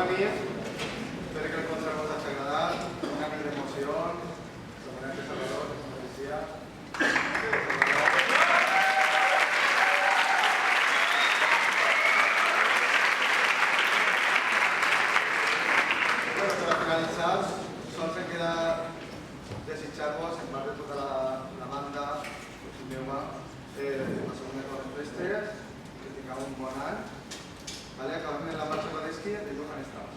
venir. Espero que el concert us hagi agradat. Una mica d'emoció. Segurament que Salvador, que es merecia. Bueno, per a finalitzar, sols em queda desitjar-vos, en part de tota la banda, el meu mà, les segones bones festes, que tingueu un bon any. Acabem en la marxa Badeschi de Johann Strauss.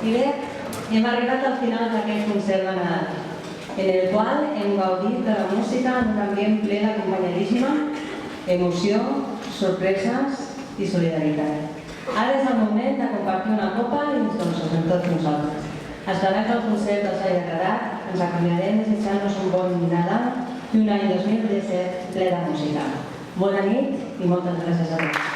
I bé, hem arribat al final d'aquest concert de Nadal, en el qual hem gaudit de la música en un ambient ple d'acompanyadisme, emoció, sorpreses i solidaritat. Ara és el moment de compartir una copa i uns dolços amb tots nosaltres. Esperem que el concert us hagi agradat, ens acomiadem desitjant-nos un bon Nadal i un any 2017 ple de música. Bona nit i moltes gràcies a tots.